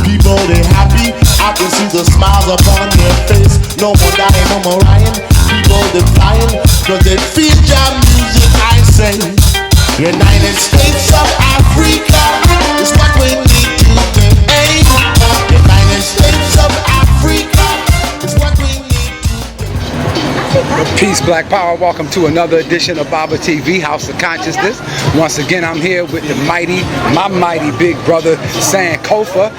People they happy, I can see the smiles upon their face. No more dying, no more lying. People they flying, cause they feel jam music. I say, United States of Africa is what we need to aim. United States of Africa is what we need to. Peace, Black Power. Welcome to another edition of Baba TV, House of Consciousness. Once again, I'm here with my mighty big brother, Sankofa.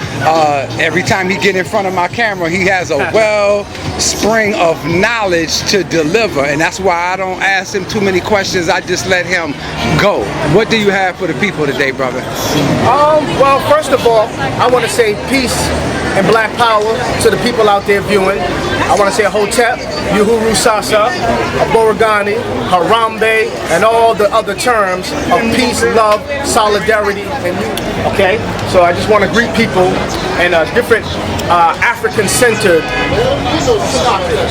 Every time he get in front of my camera, he has a wellspring of knowledge to deliver, and that's why I don't ask him too many questions. I just let him go. What do you have for the people today, brother? Well, first of all, I want to say peace and Black Power to the people out there viewing. I want to say Hotep, Uhuru Sasa, Aborigani, Harambe, and all the other terms of peace, love, solidarity, and unity. Okay? So I just want to greet people in a different African-centered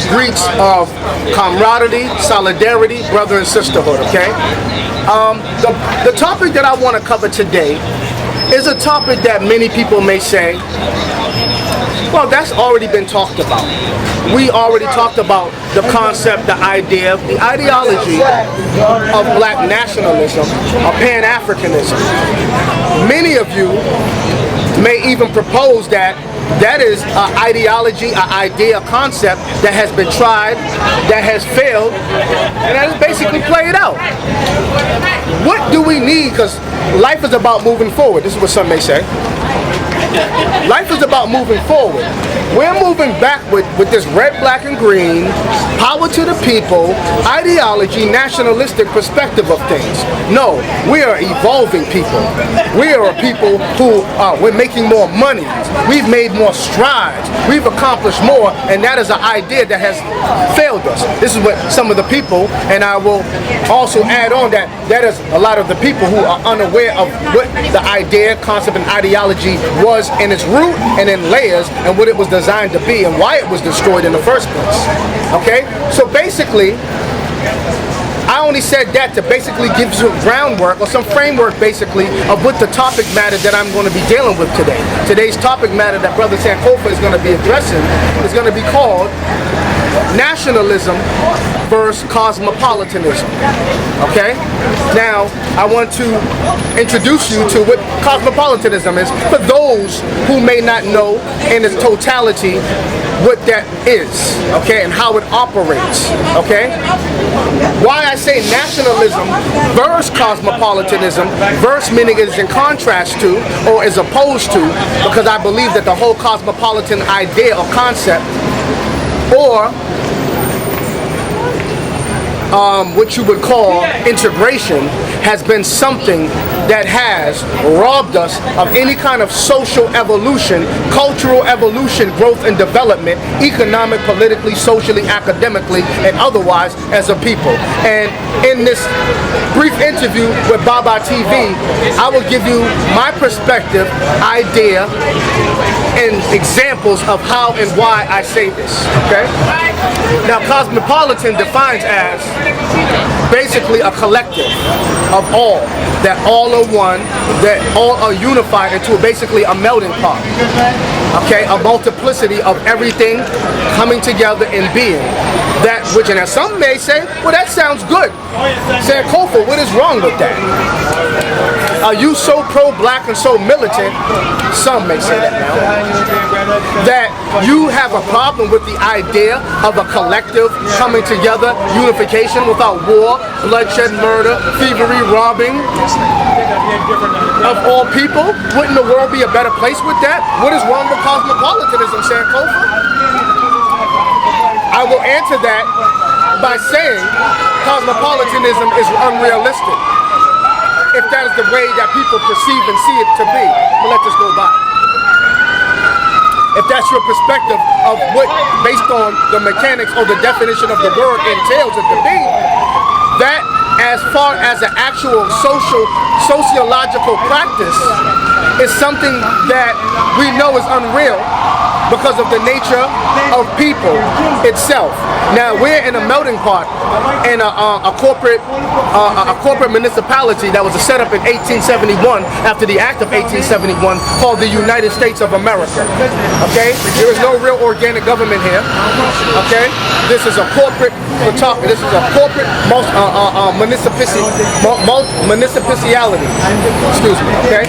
greets of camaraderie, solidarity, brother and sisterhood. Okay? The topic that I want to cover today is a topic that many people may say, well, that's already been talked about. We already talked about the concept, the idea, the ideology of black nationalism, of Pan-Africanism. Many of you may even propose that that is an ideology, an idea, a concept that has been tried, that has failed, and that has basically played out. What do we need? Because life is about moving forward. This is what some may say. Life is about moving forward. We're moving backward with this red, black, and green, power to the people, ideology, nationalistic perspective of things. No, we are evolving people. We are a people who we're making more money. We've made more strides. We've accomplished more, and that is an idea that has failed us. This is what some of the people, and I will also add on that is a lot of the people who are unaware of what the idea, concept, and ideology was in its root and in layers, and what it was designed to be and why it was destroyed in the first place. Okay? So basically, I only said that to basically give you some groundwork or some framework basically of what the topic matter that I'm going to be dealing with today. Today's topic matter that Brother Sankofa is going to be addressing is going to be called Nationalism versus Cosmopolitanism. Okay? Now, I want to introduce you to what Cosmopolitanism is for those who may not know in its totality what that is, okay, and how it operates, okay? Why I say nationalism versus cosmopolitanism, versus meaning it is in contrast to or is opposed to, because I believe that the whole cosmopolitan idea or concept, or what you would call integration, has been something that has robbed us of any kind of social evolution, cultural evolution, growth and development, economic, politically, socially, academically, and otherwise as a people. And in this brief interview with Baba TV, I will give you my perspective, idea, and examples of how and why I say this, okay? Now, cosmopolitan defines as basically a collective of all, that all are one, that all are unified into basically a melting pot, okay, a multiplicity of everything coming together and being. That which, and as some may say, well, that sounds good. Sankofa, what is wrong with that? Are you so pro-black and so militant, some may say that now, that you have a problem with the idea of a collective coming together, unification without war, bloodshed, murder, thievery, robbing of all people? Wouldn't the world be a better place with that? What is wrong with cosmopolitanism, Sankofa? I will answer that by saying cosmopolitanism is unrealistic, if that is the way that people perceive and see it to be. But let this go by. If that's your perspective of what, based on the mechanics or the definition of the word entails it to be, that as far as an actual sociological practice is something that we know is unreal, because of the nature of people itself. Now we're in a melting pot in a corporate municipality that was set up in 1871 after the Act of 1871 called the United States of America. Okay, there is no real organic government here. Okay, this is a corporate. We're talking. This is a corporate municipality. Excuse me. Okay.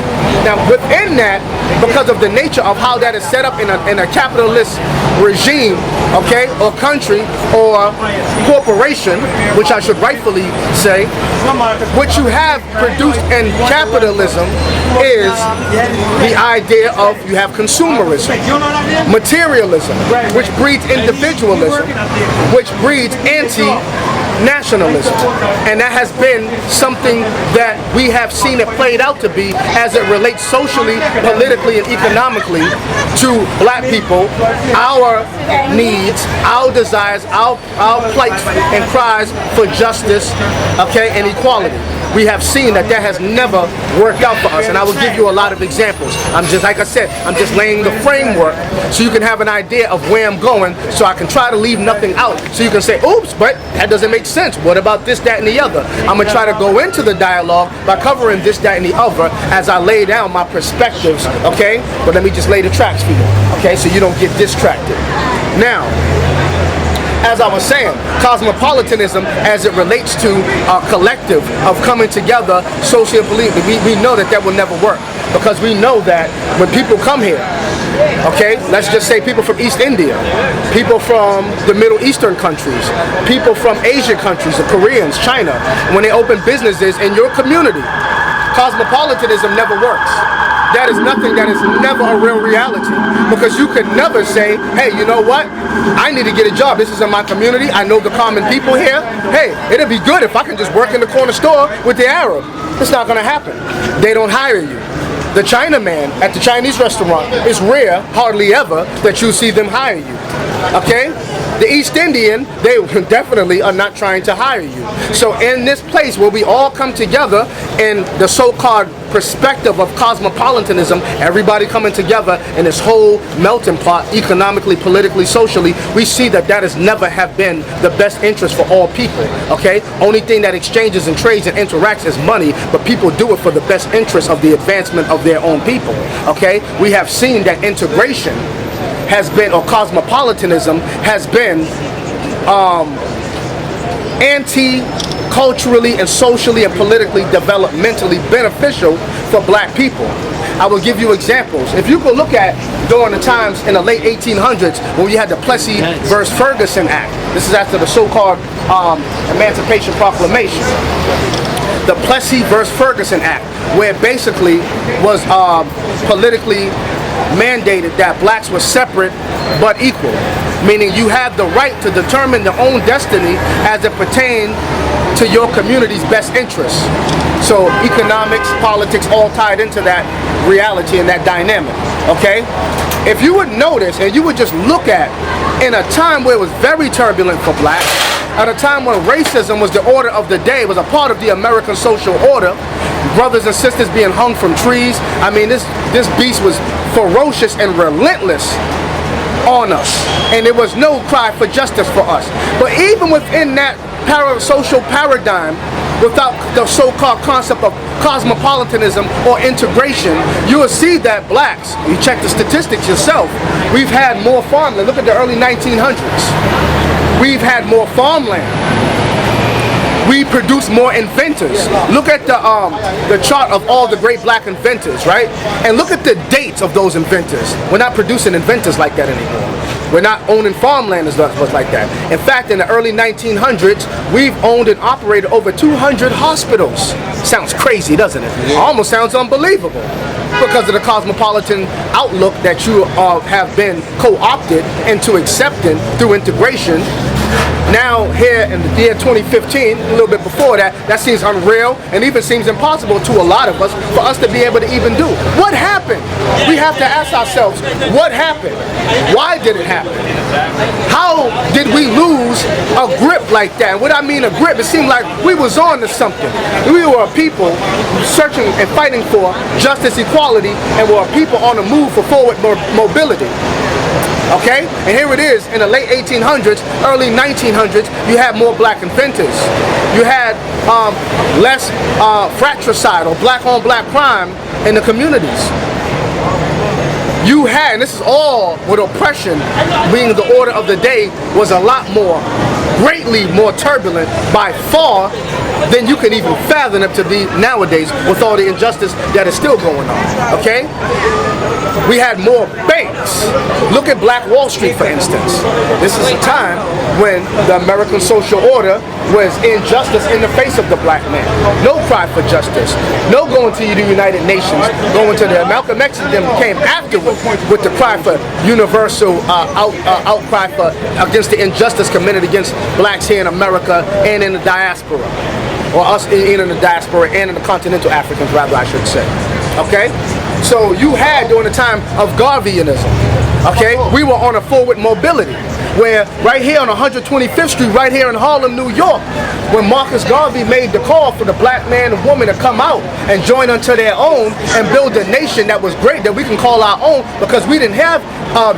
Now within that, because of the nature of how that is set up in a capitalist regime, okay, or country or corporation, which I should rightfully say, what you have produced in capitalism is the idea of you have consumerism, materialism, which breeds individualism, which breeds anti-nationalism, and that has been something that we have seen it played out to be as it relates socially, politically, and economically to black people, our needs, our desires, our plights and cries for justice, okay, and equality. We have seen that has never worked out for us, and I will give you a lot of examples. I'm just, like I said, I'm just laying the framework so you can have an idea of where I'm going, so I can try to leave nothing out, so you can say, oops, but that doesn't make sense. What about this, that, and the other? I'm going to try to go into the dialogue by covering this, that, and the other as I lay down my perspectives, okay? But let me just lay the tracks for you, okay, so you don't get distracted. Now, as I was saying, cosmopolitanism as it relates to a collective of coming together socially and politically, we know that will never work, because we know that when people come here, okay, let's just say people from East India, people from the Middle Eastern countries, people from Asian countries, the Koreans, China, when they open businesses in your community, cosmopolitanism never works. That is nothing, that is never a real reality, because you could never say, hey, you know what, I need to get a job, this is in my community, I know the common people here, hey, it'll be good if I can just work in the corner store with the Arab. It's not going to happen. They don't hire you. The Chinaman at the Chinese restaurant, it's rare, hardly ever, that you see them hire you, okay? The East Indian, they definitely are not trying to hire you. So in this place where we all come together in the so-called perspective of cosmopolitanism, everybody coming together in this whole melting pot, economically, politically, socially, we see that has never have been the best interest for all people, okay? Only thing that exchanges and trades and interacts is money, but people do it for the best interest of the advancement of their own people, okay? We have seen that integration has been, or cosmopolitanism has been anti-culturally and socially and politically developmentally beneficial for black people. I will give you examples. If you go look at during the times in the late 1800s when we had the Plessy versus Ferguson Act. This is after the so-called Emancipation Proclamation. The Plessy versus Ferguson Act, where it basically was politically mandated that blacks were separate but equal, meaning you have the right to determine your own destiny as it pertains to your community's best interests. So economics, politics, all tied into that reality and that dynamic, okay? If you would notice and you would just look at, in a time where it was very turbulent for blacks, at a time when racism was the order of the day, was a part of the American social order, brothers and sisters being hung from trees. I mean, this beast was ferocious and relentless on us, and there was no cry for justice for us. But even within that social paradigm, without the so-called concept of cosmopolitanism or integration, you will see that blacks, you check the statistics yourself, we've had more farmland. Look at the early 1900s. We've had more farmland. We produce more inventors. Look at the chart of all the great black inventors, right? And look at the dates of those inventors. We're not producing inventors like that anymore. We're not owning farmland as much like that. In fact, in the early 1900s, we've owned and operated over 200 hospitals. Sounds crazy, doesn't it? Yeah. Almost sounds unbelievable, because of the cosmopolitan outlook that you have been co-opted into accepting through integration. Now here in the year 2015, a little bit before that, that seems unreal and even seems impossible to a lot of us for us to be able to even do. What happened? We have to ask ourselves, what happened? Why did it happen? How did we lose a grip like that? And what I mean a grip, it seemed like we was on to something. We were a people searching and fighting for justice, equality, and were a people on the move for forward mobility. Okay? And here it is, in the late 1800s, early 1900s, you had more black inventors. You had less fratricide or black-on-black crime in the communities. You had, and this is all with oppression being the order of the day, was a lot more, greatly more turbulent by far than you can even fathom it to be nowadays with all the injustice that is still going on, okay? We had more banks. Look at Black Wall Street, for instance. This is a time when the American social order was injustice in the face of the black man. No cry for justice. No going to the United Nations. Going to the Malcolm X and them came afterward with the cry for universal outcry for against the injustice committed against blacks here in America and in the diaspora. Or us in the diaspora and in the continental Africans, rather, I should say. Okay? So you had during the time of Garveyianism, okay, we were on a forward mobility, where right here on 125th Street, right here in Harlem, New York, when Marcus Garvey made the call for the black man and woman to come out and join unto their own and build a nation that was great, that we can call our own, because we didn't have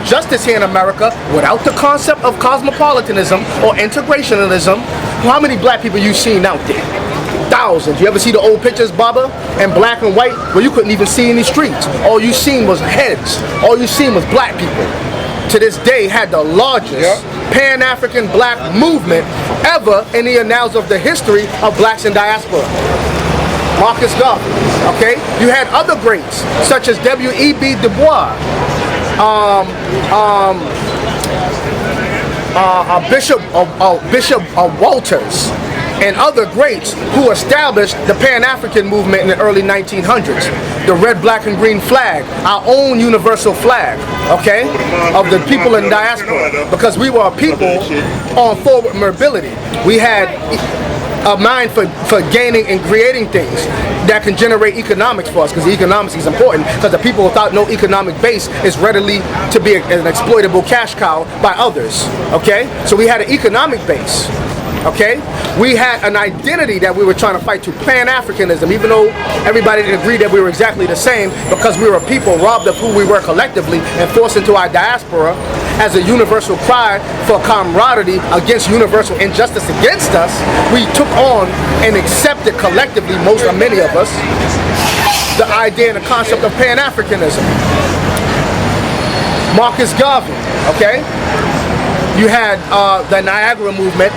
justice here in America without the concept of cosmopolitanism or integrationalism. How many black people you seen out there? Thousands. You ever see the old pictures, Baba, in black and white, where you couldn't even see in the streets? All you seen was heads. All you seen was black people. To this day, had the largest Pan-African black movement ever in the annals of the history of blacks in diaspora. Marcus Garvey. Okay, you had other greats such as W.E.B. Du Bois, Bishop Walters, and other greats who established the Pan-African movement in the early 1900s. The red, black, and green flag, our own universal flag, okay, of the people in diaspora, because we were a people on forward mobility. We had a mind for gaining and creating things that can generate economics for us, because economics is important, because the people without no economic base is readily to be an exploitable cash cow by others, okay? So we had an economic base. Okay, we had an identity that we were trying to fight to, Pan-Africanism, even though everybody didn't agree that we were exactly the same, because we were a people robbed of who we were collectively and forced into our diaspora as a universal cry for camaraderie against universal injustice against us. We took on and accepted collectively, many of us, the idea and the concept of Pan-Africanism. Marcus Garvey, okay? You had the Niagara movement.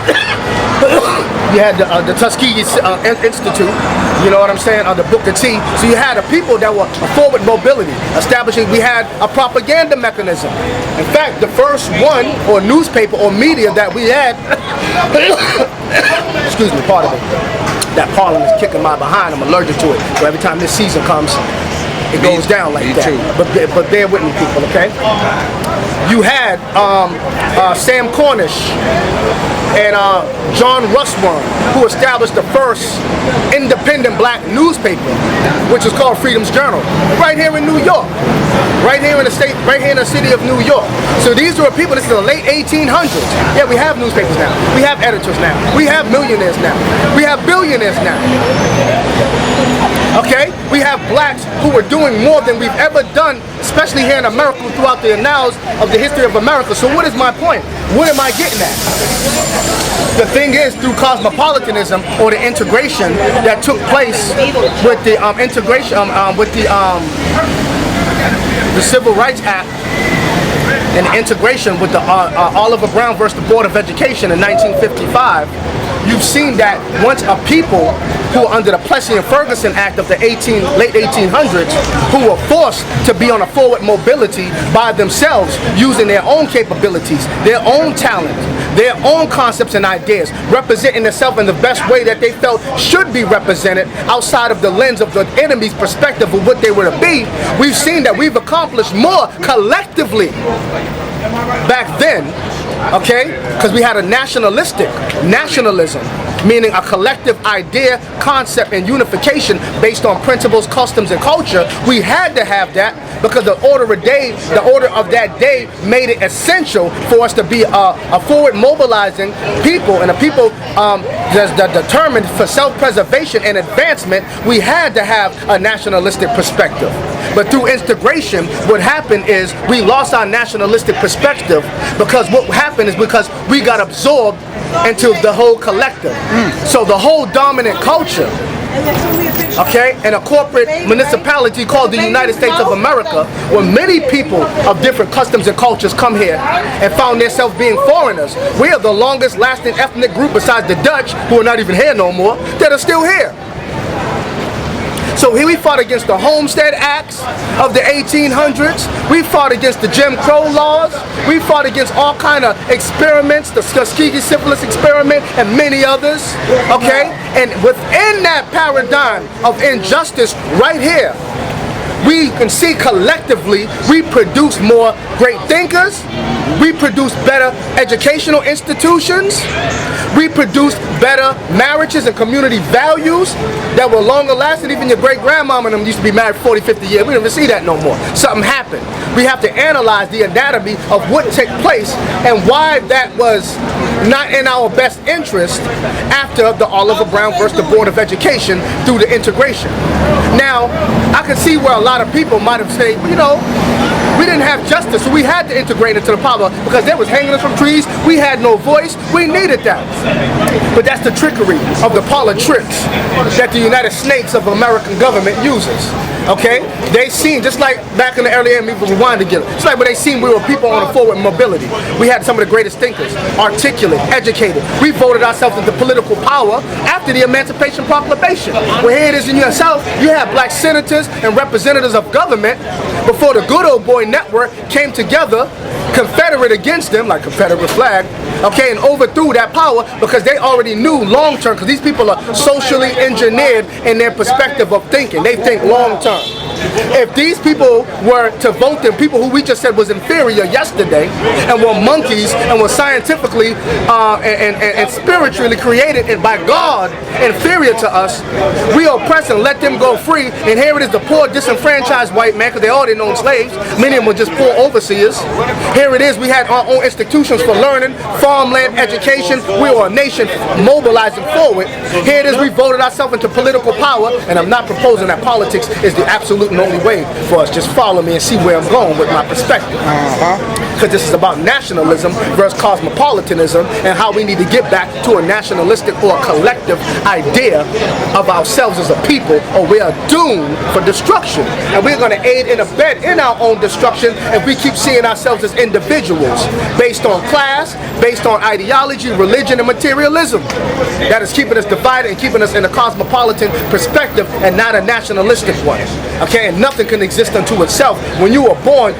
You had the Tuskegee Institute, you know what I'm saying, the Booker T. So you had a people that were a forward mobility, establishing, we had a propaganda mechanism. In fact, the first one, or newspaper or media that we had, excuse me, part of it, that pollen is kicking my behind, I'm allergic to it. So every time this season comes, it goes down like that. Too. But bear with me, people, okay? You had Sam Cornish and John Russwurm, who established the first independent black newspaper, which is called Freedom's Journal, right here in New York, right here in the state, right here in the city of New York. So these were people, this is the late 1800s. Yeah, we have newspapers now. We have editors now. We have millionaires now. We have billionaires now. Okay? We have blacks who are doing more than we've ever done, especially here in America, throughout the annals of the history of America. So what is my point? What am I getting at? The thing is, through cosmopolitanism, or the integration that took place with the the Civil Rights Act, and the integration with the Oliver Brown versus the Board of Education in 1955, you've seen that once a people who were under the Plessy and Ferguson Act of the late 1800s, who were forced to be on a forward mobility by themselves, using their own capabilities, their own talent, their own concepts and ideas, representing themselves in the best way that they felt should be represented outside of the lens of the enemy's perspective of what they were to be. We've seen that we've accomplished more collectively back then, okay, because we had a nationalism, meaning a collective idea, concept, and unification based on principles, customs, and culture. We had to have that because the order of that day made it essential for us to be a forward mobilizing people, and a people that determined for self-preservation and advancement, we had to have a nationalistic perspective. But through integration, what happened is we lost our nationalistic perspective, because what happened is because we got absorbed into the whole collective. So the whole dominant culture, okay, in a corporate municipality called the United States of America, where many people of different customs and cultures come here and found themselves being foreigners. We are the longest lasting ethnic group besides the Dutch, who are not even here no more, that are still here. So here we fought against the Homestead Acts of the 1800s. We fought against the Jim Crow laws. We fought against all kind of experiments, the Tuskegee syphilis experiment and many others, okay? And within that paradigm of injustice right here, we can see collectively we produce more great thinkers, we produce better educational institutions, we produce better marriages and community values that were longer lasting. Even your great-grandmama and them used to be married 40, 50 years. We don't even see that no more. Something happened. We have to analyze the anatomy of what took place and why that was not in our best interest after the Oliver Brown versus the Board of Education through the integration. Now, I can see where a lot of people might have said, well, you know, we didn't have justice, so we had to integrate into the power because they was hanging us from trees. We had no voice. We needed that. But that's the trickery of the politics that the United States of American government uses. Okay? They seen, just like back in the early days, we rewind together. It's like when they seen we were people on a forward mobility. We had some of the greatest thinkers, articulate, educated. We voted ourselves into political power after the Emancipation Proclamation. Well, here it is in yourself. You have black senators and representatives of government before the good old boy network came together, Confederate against them, like Confederate flag, okay, and overthrew that power because they already knew long term, because these people are socially engineered in their perspective of thinking. They think long term. If these people were to vote them, people who we just said was inferior yesterday and were monkeys and were scientifically and spiritually created and by God inferior to us, we oppress and let them go free. And here it is, the poor disenfranchised white man, because they all didn't own slaves. Many of them were just poor overseers. Here it is, we had our own institutions for learning, farmland, education. We were a nation mobilizing forward. Here it is, we voted ourselves into political power, and I'm not proposing that politics is the absolute and only way for us. Just follow me and see where I'm going with my perspective. Because this is about nationalism versus cosmopolitanism and how we need to get back to a nationalistic or a collective idea of ourselves as a people, or we are doomed for destruction. And we're going to aid and abet in our own destruction if we keep seeing ourselves as individuals based on class, based on ideology, religion, and materialism. That is keeping us divided and keeping us in a cosmopolitan perspective and not a nationalistic one. Okay, and nothing can exist unto itself. When you are born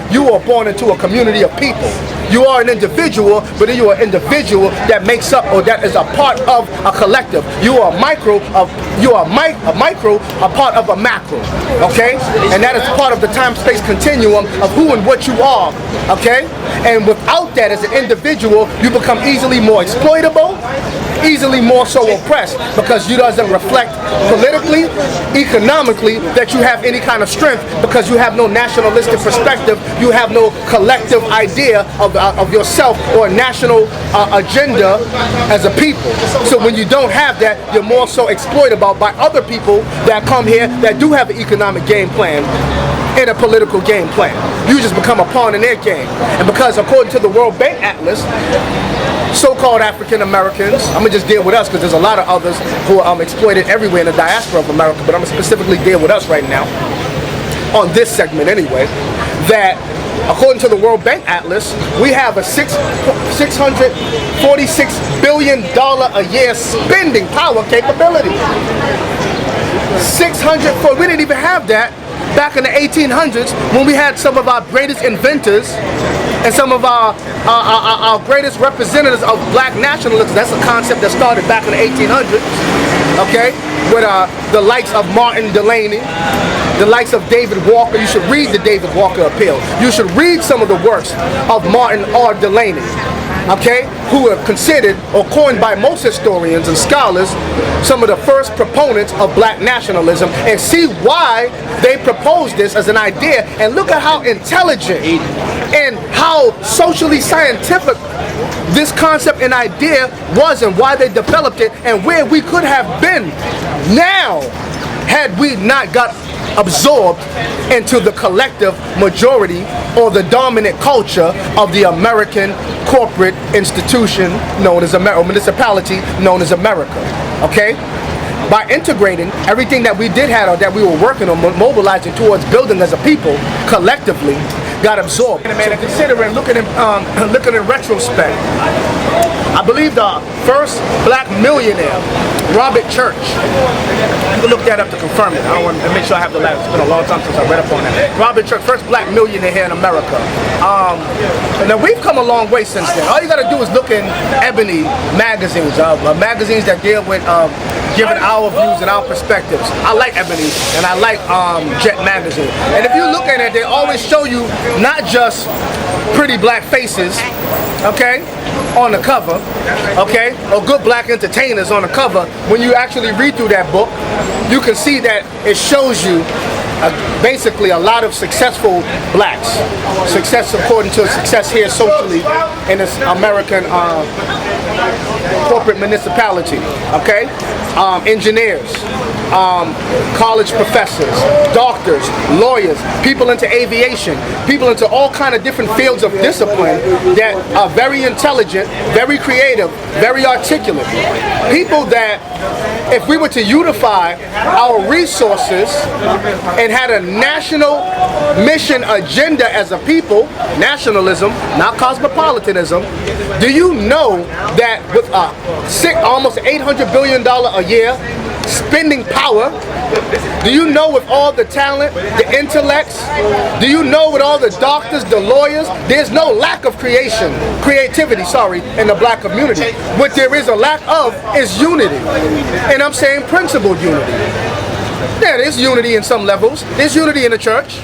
into a community of people. You are an individual, but you are an individual that makes up, or that is a part of a collective. You are a micro, a part of a macro. Okay, and that is part of the time-space continuum of who and what you are. Okay, and without that, as an individual, you become easily more exploitable, easily more so oppressed, because you doesn't reflect politically, economically, that you have any kind of strength, because you have no nationalistic perspective, you have no collective idea of yourself or a national agenda as a people. So when you don't have that, you're more so exploitable by other people that come here that do have an economic game plan and a political game plan. You just become a pawn in their game. And because according to the World Bank Atlas, so-called African Americans, I'm going to just deal with us because there's a lot of others who are exploited everywhere in the diaspora of America, but I'm going to specifically deal with us right now, on this segment anyway, that according to the World Bank Atlas, we have a $646 billion a year spending power capability. We didn't even have that back in the 1800s when we had some of our greatest inventors and some of our greatest representatives of black nationalism. That's a concept that started back in the 1800s, okay, with the likes of Martin Delany, the likes of David Walker. You should read the David Walker Appeal. You should read some of the works of Martin R. Delany, okay, who are considered or coined by most historians and scholars some of the first proponents of black nationalism, and see why they proposed this as an idea. And look at how intelligent and how socially scientific this concept and idea was and why they developed it and where we could have been now had we not got absorbed into the collective majority or the dominant culture of the American corporate institution known as America, or municipality known as America. Okay? By integrating everything that we did have or that we were working on, mobilizing towards building as a people collectively, got absorbed. Man, considering looking in retrospect, I believe the first black millionaire, Robert Church. You can look that up to confirm it. I don't want to make sure I have the last. It's been a long time since I read up on that. Robert Church, first black millionaire here in America. And then we've come a long way since then. All you got to do is look in Ebony magazines, magazines that deal with giving our views and our perspectives. I like Ebony and I like Jet magazine. And if you look at it, they always show you not just pretty black faces, okay, on the cover, okay, or good black entertainers on the cover. When you actually read through that book, you can see that it shows you basically a lot of successful blacks. Success according to success here socially in this American corporate municipality, okay? Engineers, college professors, doctors, lawyers, people into aviation, people into all kind of different fields of discipline that are very intelligent, very creative, very articulate. People that if we were to unify our resources and had a national mission agenda as a people, nationalism, not cosmopolitanism, do you know that with almost $800 billion a year spending power, do you know with all the talent, the intellects, do you know with all the doctors, the lawyers, there's no lack of creativity, in the black community. What there is a lack of is unity. And I'm saying principled unity. Yeah, there's unity in some levels. There's unity in the church.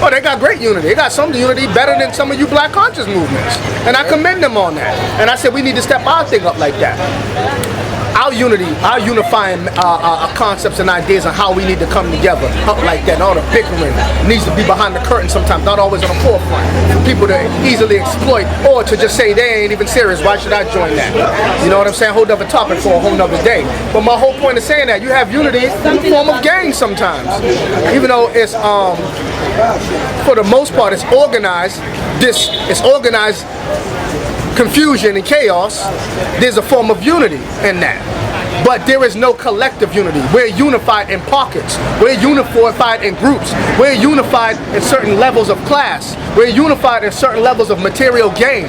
Oh, they got great unity. They got some unity better than some of you black conscious movements. And I commend them on that. And I said we need to step our thing up like that. Our unity, our unifying concepts and ideas on how we need to come together up like that. All the bickering needs to be behind the curtain sometimes, not always on the forefront. For people to easily exploit or to just say they ain't even serious, why should I join that? You know what I'm saying? Whole other topic for a whole nother day. But my whole point of saying that, you have unity in the form of gangs sometimes. Even though it's, for the most part, it's organized. It's organized confusion and chaos. There's a form of unity in that. But there is no collective unity. We're unified in pockets. We're unified in groups. We're unified in certain levels of class. We're unified in certain levels of material gain.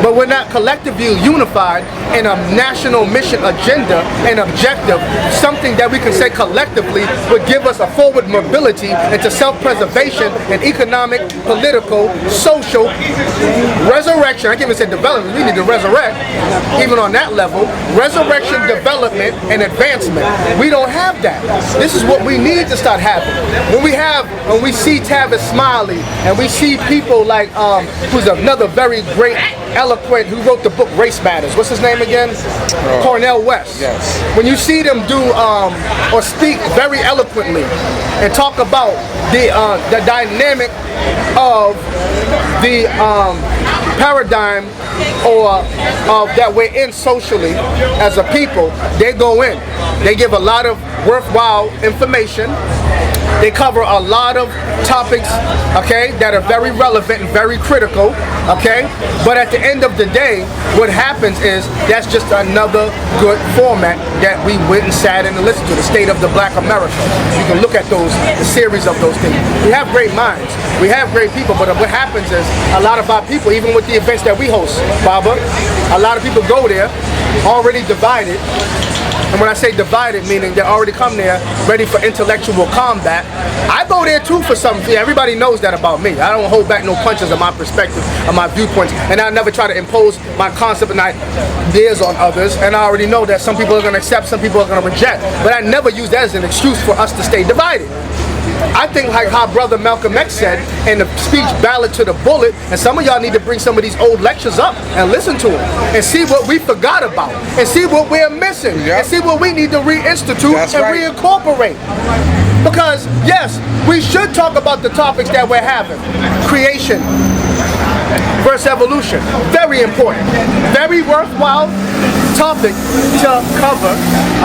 But we're not collectively unified in a national mission agenda and objective, something that we can say collectively would give us a forward mobility into self-preservation and economic, political, social resurrection. I can't even say development. We need to resurrect, even on that level. Resurrection, development, and advancement. We don't have that. This is what we need to start having. When we see Tavis Smiley and we see people like who's another very great, eloquent, who wrote the book Race Matters. What's his name again? Cornel West. Yes. When you see them do or speak very eloquently and talk about the dynamic of the paradigm or that we're in socially as a people, they go in. They give a lot of worthwhile information. They cover a lot of topics, okay, that are very relevant and very critical, okay? But at the end of the day, what happens is that's just another good format that we went and sat in and listened to, the state of the black America. You can look at the series of those things. We have great minds. We have great people, but what happens is a lot of our people, even with the events that we host, Baba, a lot of people go there already divided. And when I say divided, meaning they already come there ready for intellectual combat. I go there too for something. Everybody knows that about me. I don't hold back no punches of my perspective, of my viewpoints, and I never try to impose my concept and ideas on others. And I already know that some people are going to accept, some people are going to reject. But I never use that as an excuse for us to stay divided. I think like how Brother Malcolm X said in the speech Ballad to the Bullet, and some of y'all need to bring some of these old lectures up and listen to them and see what we forgot about and see what we're missing and see what we need to reinstitute and reincorporate. Because yes, we should talk about the topics that we're having. Creation versus evolution. Very important. Very worthwhile topic to cover,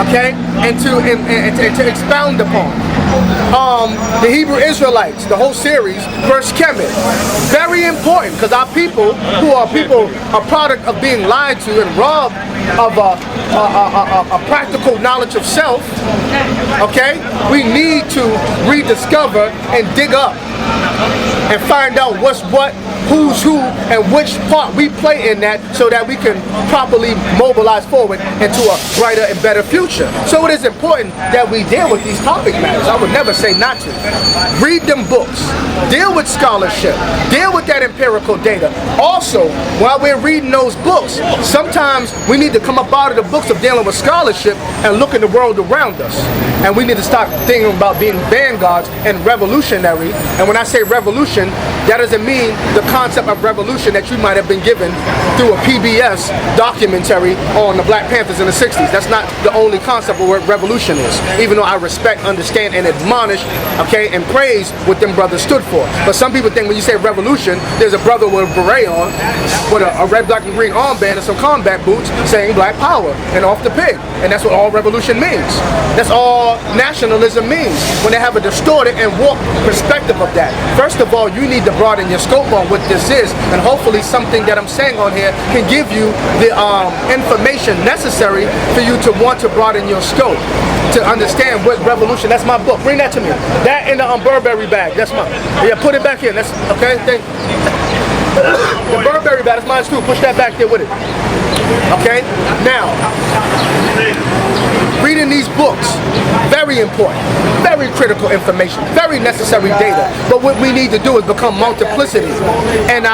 okay, and to expound upon. The Hebrew Israelites, the whole series, versus Kemet. Very important, because our people, who are people, a product of being lied to and robbed of a practical knowledge of self, okay, we need to rediscover and dig up and find out what's what, who's who, and which part we play in that, so that we can properly mobilize forward into a brighter and better future. So it is important that we deal with these topic matters. I would never say not to. Read them books. Deal with scholarship. Deal with that empirical data. Also, while we're reading those books, sometimes we need to come up out of the books of dealing with scholarship and look in the world around us. And we need to start thinking about being vanguards and revolutionary. And when I say revolution, that doesn't mean the concept of revolution that you might have been given through a PBS documentary on the Black Panthers in the 60s. That's not the only concept of what revolution is, even though I respect, understand, and admonish, okay, and praise what them brothers stood for. But some people think when you say revolution, there's a brother with a beret on, with a red, black, and green armband and some combat boots saying black power and off the pig. And that's what all revolution means. That's all nationalism means, when they have a distorted and warped perspective of that. First of all, you need to broaden your scope on what this is, and hopefully something that I'm saying on here can give you the information necessary for you to want to broaden your scope, to understand what revolution. That's my book. Bring that to me. That in the Burberry bag. That's mine. Yeah, put it back in. That's okay. The Burberry bag is mine too. Push that back there with it. Okay. Now, reading these books, very important, very critical information, very necessary data. But what we need to do is become multiplicity, and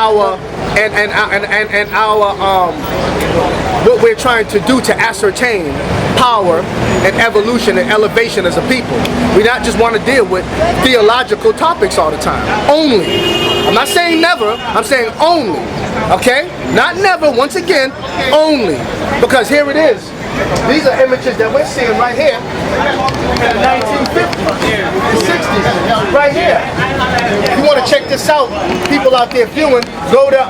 what we're trying to do to ascertain power and evolution and elevation as a people. We not just want to deal with theological topics all the time. Only. I'm not saying never, I'm saying only. Okay? Not never, once again, only. Because here it is. These are images that we're seeing right here in the 1950s, the 60s, right here. If you want to check this out, people out there viewing, go to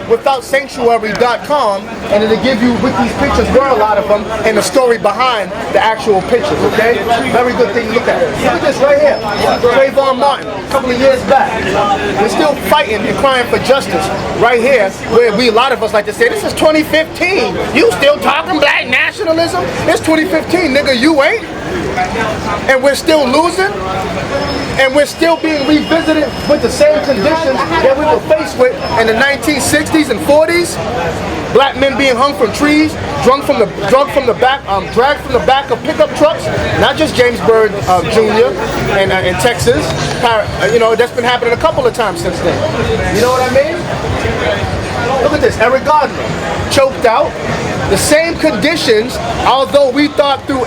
withoutsanctuary.com, and it'll give you what these pictures were, a lot of them, and the story behind the actual pictures, okay? Very good thing to look at. Look at this right here. Trayvon Martin, a couple of years back. We're still fighting and crying for justice right here, where a lot of us like to say, this is 2015. You still talking black nationalism? It's 2015, nigga, you ain't? And we're still losing? And we're still being revisited with the same conditions that we were faced with in the 1960s and 40s? Black men being hung from trees, dragged from the back of pickup trucks, not just James Byrd Jr. in Texas. You know, that's been happening a couple of times since then. You know what I mean? Look at this, Eric Gardner, choked out. The same conditions, although we thought through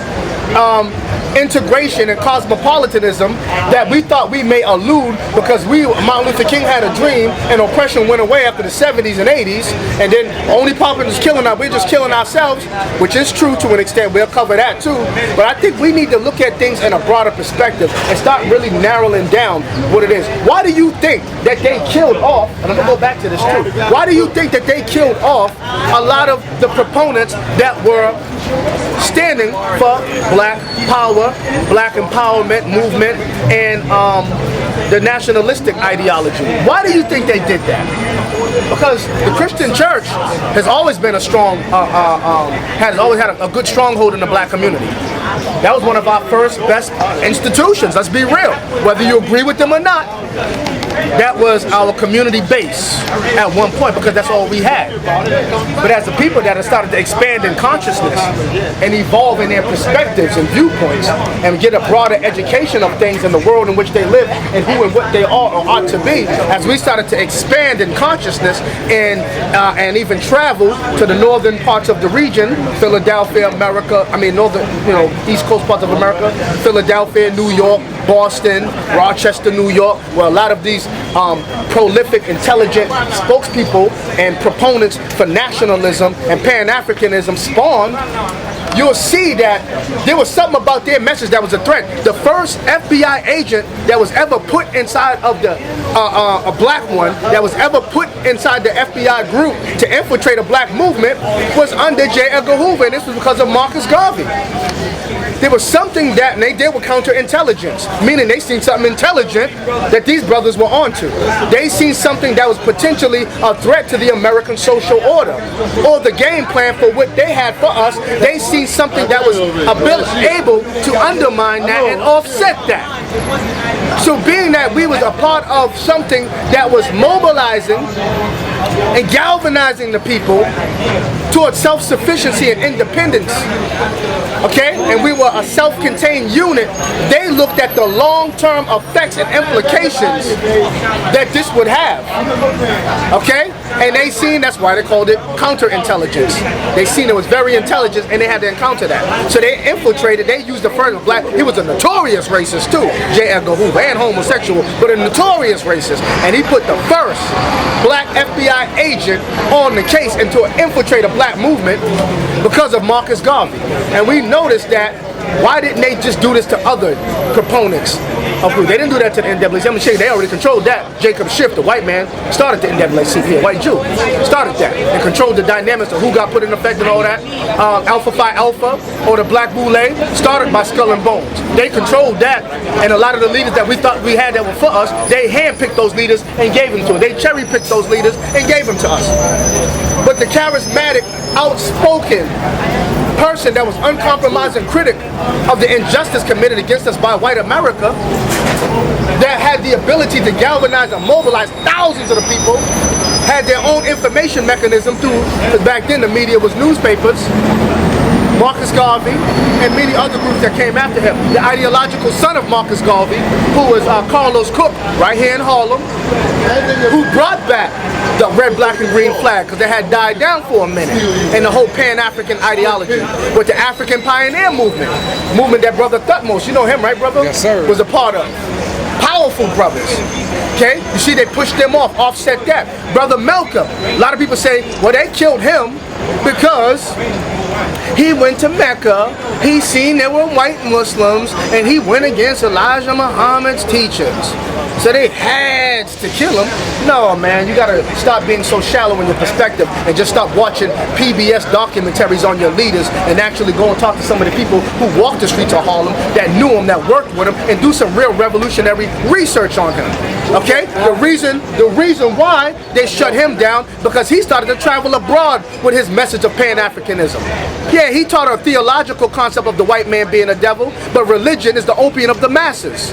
integration and cosmopolitanism that we thought we may elude, because Martin Luther King had a dream and oppression went away after the 70s and 80s, and then only popular is killing us, we're just killing ourselves, which is true to an extent. We'll cover that too. But I think we need to look at things in a broader perspective and start really narrowing down what it is. Why do you think that they killed off, and I'm going to go back to this too, why do you think that they killed off a lot of the proponents that were standing for black power, black empowerment movement, and the nationalistic ideology? Why do you think they did that? Because the Christian church has always been a strong, has always had a good stronghold in the black community. That was one of our first best institutions, let's be real. Whether you agree with them or not, that was our community base at one point, because that's all we had. But as the people that have started to expand in consciousness and evolve in their perspectives and viewpoints and get a broader education of things in the world in which they live and who and what they are or ought to be, as we started to expand in consciousness and even travel to the northern parts of the region, Philadelphia, America, northern, East Coast parts of America, Philadelphia, New York, Boston, Rochester, New York, where a lot of these prolific, intelligent spokespeople and proponents for nationalism and Pan-Africanism spawned. you'll see that there was something about their message that was a threat. The first FBI agent that was ever put inside of the a black one that was ever put inside the FBI group to infiltrate a black movement was under J. Edgar Hoover, and this was because of Marcus Garvey. There was something that, and they did with counterintelligence, meaning they seen something intelligent that these brothers were onto. They seen something that was potentially a threat to the American social order, or the game plan for what they had for us. They seen something that was able to undermine that and offset that. So being that we was a part of something that was mobilizing and galvanizing the people towards self-sufficiency and independence, okay, and we were a self-contained unit, they looked at the long-term effects and implications that this would have, okay, and they seen, that's why they called it counterintelligence. They seen it was very intelligent and they had to encounter that. So they infiltrated, they used the first black, he was a notorious racist too, J. Edgar Hoover, and homosexual, but a notorious racist, and he put the first black FBI agent on the case and to infiltrate a black movement because of Marcus Garvey. And we noticed that, why didn't they just do this to other proponents of group? They didn't do that to the NAACP. I'm sure they already controlled that. Jacob Schiff, the white man, started the NAACP, a white Jew, started that and controlled the dynamics of who got put in effect and all that. Alpha Phi Alpha, or the Black Boule, started by Skull and Bones. They controlled that, and a lot of the leaders that we thought we had that were for us, they handpicked those leaders and gave them to us. They cherry-picked those leaders and gave them to us. But the charismatic, outspoken person that was uncompromising critic of the injustice committed against us by white America, that had the ability to galvanize and mobilize thousands of the people, had their own information mechanism through, because back then the media was newspapers, Marcus Garvey, and many other groups that came after him. The ideological son of Marcus Garvey, who was Carlos Cook, right here in Harlem, who brought back the red, black, and green flag, because they had died down for a minute, and the whole Pan-African ideology, with the African pioneer movement that Brother Thutmose, you know him, right, brother? Yes, sir. Was a part of. Powerful brothers. Okay? You see, they pushed them off, offset that. Brother Malcolm, a lot of people say, well, they killed him because he went to Mecca, he seen there were white Muslims, and he went against Elijah Muhammad's teachings. So they had to kill him. No, man, you gotta stop being so shallow in your perspective and just stop watching PBS documentaries on your leaders and actually go and talk to some of the people who walked the streets of Harlem, that knew him, that worked with him, and do some real revolutionary research on him. Okay? The reason why they shut him down, because he started to travel abroad with his message of Pan-Africanism. Yeah, he taught a theological concept of the white man being a devil, but religion is the opium of the masses.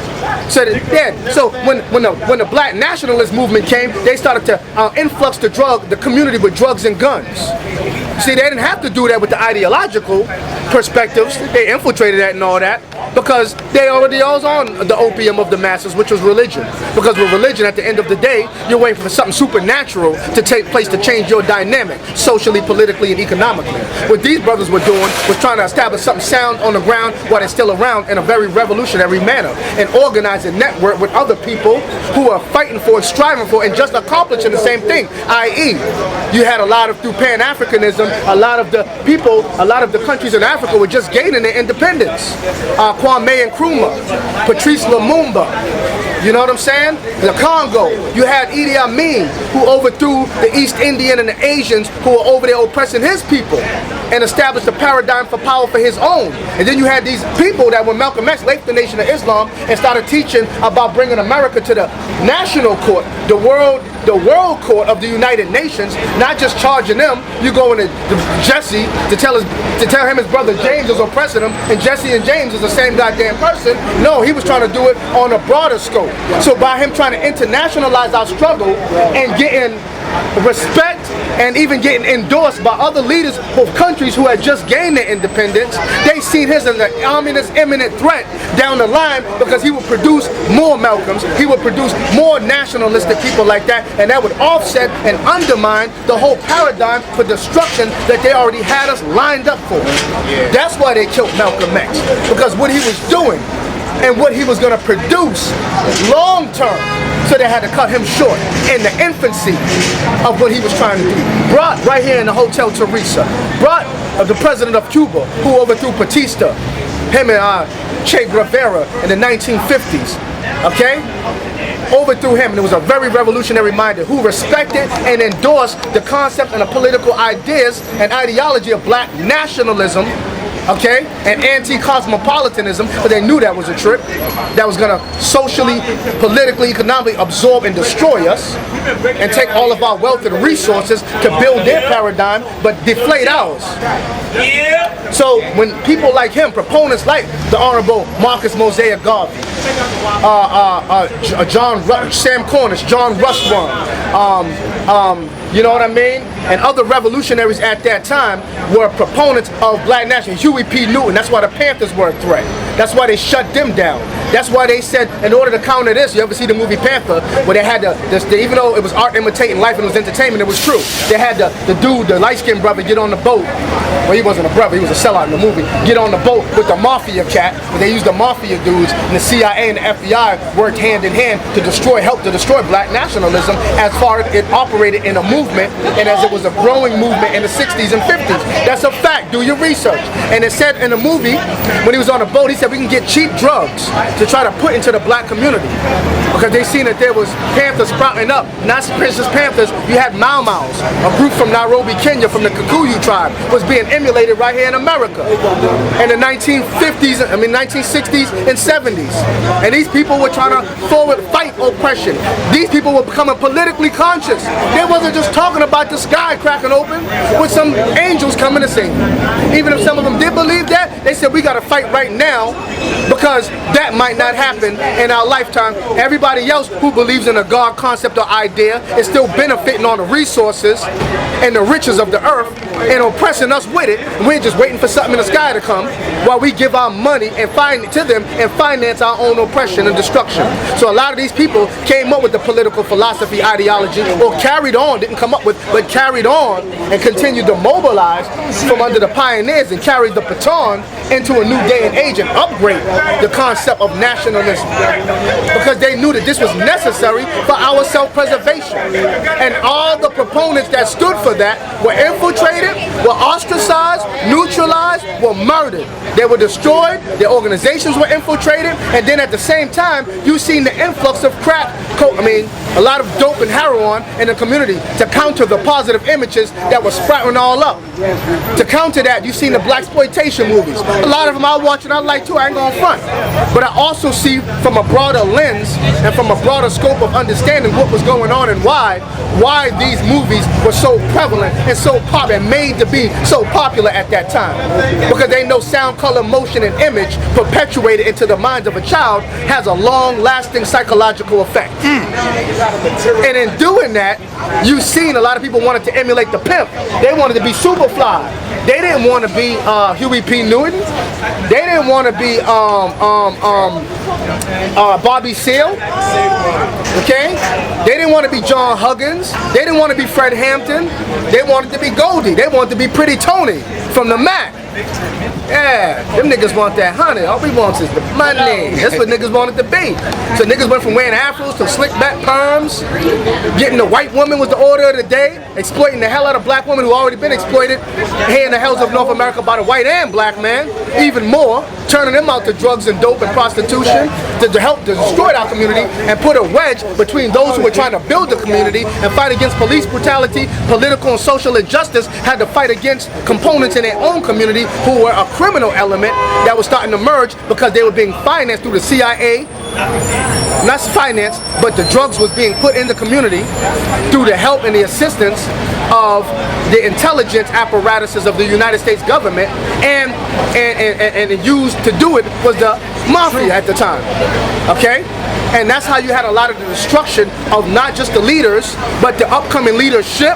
So when the black nationalist movement came, they started to influx the community with drugs and guns. See, they didn't have to do that with the ideological perspectives. They infiltrated that and all that because they already was on the opium of the masses, which was religion. Because with religion, at the end of the day, you're waiting for something supernatural to take place to change your dynamic, socially, politically, and economically. What these brothers were doing was trying to establish something sound on the ground while they're still around in a very revolutionary manner, and organize a network with other people who are fighting for and striving for and just accomplishing the same thing, i.e., you had a lot of, through Pan-Africanism, a lot of the people, a lot of the countries in Africa were just gaining their independence. Kwame Nkrumah, Patrice Lumumba, you know what I'm saying? The Congo, you had Idi Amin, who overthrew the East Indian and the Asians who were over there oppressing his people and established a paradigm for power for his own. And then you had these people that when Malcolm X left the Nation of Islam and started teaching about bringing America to the national court, the world court of the United Nations, not just charging them. You go into Jesse to tell him his brother James is oppressing him, and Jesse and James is the same goddamn person. No, he was trying to do it on a broader scope. So by him trying to internationalize our struggle and getting respect and even getting endorsed by other leaders of countries who had just gained their independence, they seen his as an ominous, imminent threat down the line, because he would produce more Malcolms, he would produce more nationalistic people like that, and that would offset and undermine the whole paradigm for destruction that they already had us lined up for. That's why they killed Malcolm X, because what he was doing and what he was going to produce long term. So they had to cut him short in the infancy of what he was trying to do. Brought right here in the Hotel Teresa, brought of the president of Cuba, who overthrew Batista, him and Che Guevara in the 1950s, okay? Overthrew him, and it was a very revolutionary-minded who respected and endorsed the concept and the political ideas and ideology of black nationalism, okay, and anti-cosmopolitanism, but they knew that was a trick that was going to socially, politically, economically absorb and destroy us and take all of our wealth and resources to build their paradigm, but deflate ours. So when people like him, proponents like the Honorable Marcus Mosiah Garvey, Sam Cornish, John Rushmore, you know what I mean? And other revolutionaries at that time were proponents of black nationalism. Huey P. Newton, that's why the Panthers were a threat. That's why they shut them down. That's why they said, in order to counter this, you ever see the movie Panther, where they had even though it was art imitating life and it was entertainment, it was true. They had the dude, the light-skinned brother, get on the boat. Well, he wasn't a brother, he was a sellout in the movie. Get on the boat with the mafia cat, where they used the mafia dudes, and the CIA and the FBI worked hand in hand to help to destroy black nationalism as far as it operated in a movement, and as it was a growing movement in the 60s and 50s. That's a fact, do your research. And it said in the movie, when he was on the boat, he said we can get cheap drugs to try to put into the black community. Because they seen that there was Panthers sprouting up. Not just Panthers, you had Mau Maus, a group from Nairobi, Kenya, from the Kikuyu tribe, was being emulated right here in America in the 1960s and 70s. And these people were trying to fight oppression. These people were becoming politically conscious. They wasn't just talking about the sky cracking open with some angels coming to sing. Even if some of them did believe that, they said we got to fight right now because that might not happen in our lifetime. Everybody else who believes in a God concept or idea is still benefiting on the resources and the riches of the earth and oppressing us with it. We're just waiting for something in the sky to come while we give our money and to them and finance our own oppression and destruction. So a lot of these people came up with the political philosophy, ideology, or carried on, didn't come up with, but carried on and continued to mobilize from under the pioneers and carried the baton into a new day and age and upgrade the concept of nationalism, because they knew that this was necessary for our self-preservation. And all the proponents that stood for that were infiltrated, were ostracized, neutralized, were murdered. They were destroyed, their organizations were infiltrated, and then at the same time, you've seen the influx of crack, a lot of dope and heroin in the community to counter the positive images that were sprouting all up. To counter that, you've seen the blaxploitation movies. A lot of them I watch and I like too, I ain't going front. But I also see from a broader lens and from a broader scope of understanding what was going on and why these movies were so prevalent and so popular, and made to be so popular at that time. Because they know sound, color, motion, and image perpetuated into the minds of a child has a long-lasting psychological effect. And in doing that, you've seen a lot of people wanted to emulate the pimp. They wanted to be Superfly. They didn't want to be Huey P. Newton. They didn't want to be Bobby Seale. Okay? They didn't want to be John Huggins. They didn't want to be Fred Hampton. They wanted to be Goldie. They wanted to be Pretty Tony from the Mac. Yeah, them niggas want that honey. All we want is the money. That's what niggas wanted to be. So niggas went from wearing afros to slick back perms. Getting the white woman was the order of the day. Exploiting the hell out of black women who already been exploited here in the hells of North America by the white and black man. Even more, turning them out to drugs and dope and prostitution to help to destroy our community and put a wedge between those who were trying to build the community and fight against police brutality, political and social injustice, had to fight against components in their own community who were a criminal element that was starting to merge because they were being financed through the CIA. Not financed, but the drugs was being put in the community through the help and the assistance of the intelligence apparatuses of the United States government, and used to do it was the mafia at the time. Okay? And that's how you had a lot of the destruction of not just the leaders, but the upcoming leadership,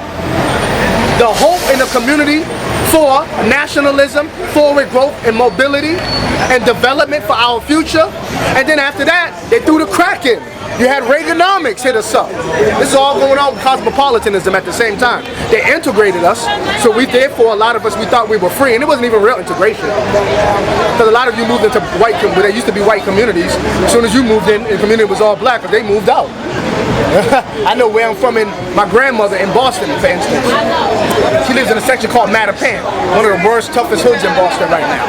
the hope in the community for nationalism, forward growth and mobility and development for our future. And then after that, they threw the crack in. You had Reaganomics hit us up. This is all going on with Cosmopolitanism at the same time. They integrated us, so therefore a lot of us, we thought we were free, and it wasn't even real integration. Because a lot of you moved into where there used to be white communities. As soon as you moved in, the community was all black, but they moved out. I know where I'm from in my grandmother in Boston, for instance. She lives in a section called Mattapan, one of the worst, toughest hoods in Boston right now.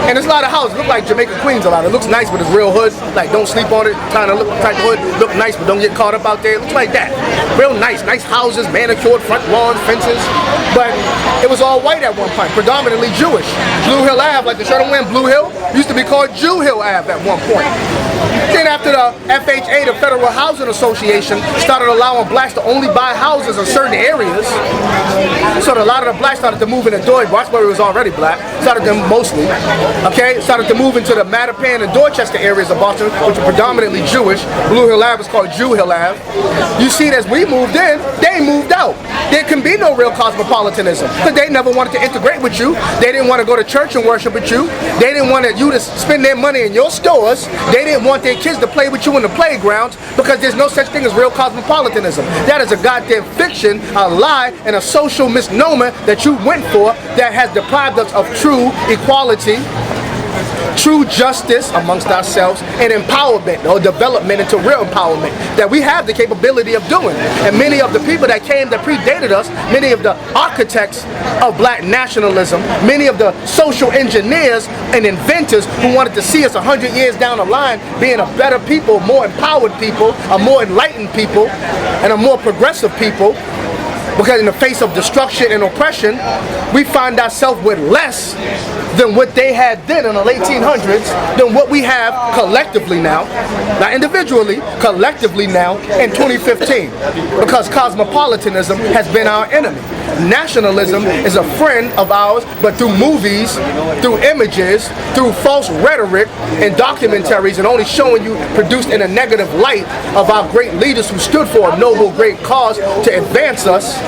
And there's a lot of houses. Look like Jamaica Queens a lot. It looks nice, but it's real hood. Like, don't sleep on it. Kind of look type of hood. Look nice, but don't get caught up out there. It looks like that. Real nice. Nice houses, manicured, front lawns, fences. But it was all white at one point, predominantly Jewish. Blue Hill Ave, like the shirt I'm wearing, Blue Hill, used to be called Jew Hill Ave at one point. Then after the FHA, the Federal Housing Association, started allowing blacks to only buy houses in certain areas, so a lot of the blacks started to move into Dorchester. Roxbury was already black, started to mostly, started to move into the Mattapan and Dorchester areas of Boston, which are predominantly Jewish. Blue Hill Ave is called Jew Hill Ave. You see, as we moved in, they moved out. There can be no real cosmopolitanism, because they never wanted to integrate with you. They didn't want to go to church and worship with you. They didn't want you to spend their money in your stores. They didn't want their kids to play with you in the playgrounds, because there's no such thing as real cosmopolitanism. That is a goddamn fiction, a lie, and a social misnomer that you went for that has deprived us of true equality, true justice amongst ourselves, and empowerment or development into real empowerment that we have the capability of doing. And many of the people that came that predated us, many of the architects of black nationalism, many of the social engineers and inventors who wanted to see us 100 years down the line being a better people, more empowered people, a more enlightened people, and a more progressive people. Because in the face of destruction and oppression, we find ourselves with less than what they had then in the late 1800s, than what we have collectively now, not individually, collectively now in 2015. Because cosmopolitanism has been our enemy. Nationalism is a friend of ours, but through movies, through images, through false rhetoric and documentaries, and only showing you produced in a negative light of our great leaders who stood for a noble, great cause to advance us.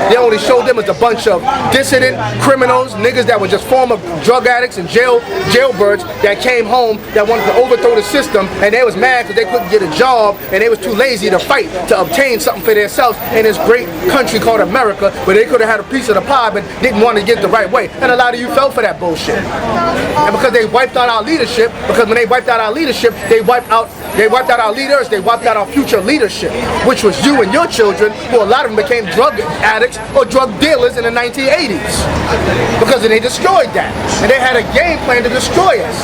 They only showed them as a bunch of dissident criminals, niggas that were just former drug addicts and jailbirds that came home that wanted to overthrow the system, and they was mad because they couldn't get a job and they was too lazy to fight to obtain something for themselves in this great country called America, where they could have had a piece of the pie but didn't want to get the right way. And a lot of you fell for that bullshit. And because they wiped out our leadership, because when they wiped out our leadership, they wiped out our leaders, they wiped out our future leadership, which was you and your children, who a lot of them became drug addicts or drug dealers in the 1980s, because they destroyed that, and they had a game plan to destroy us,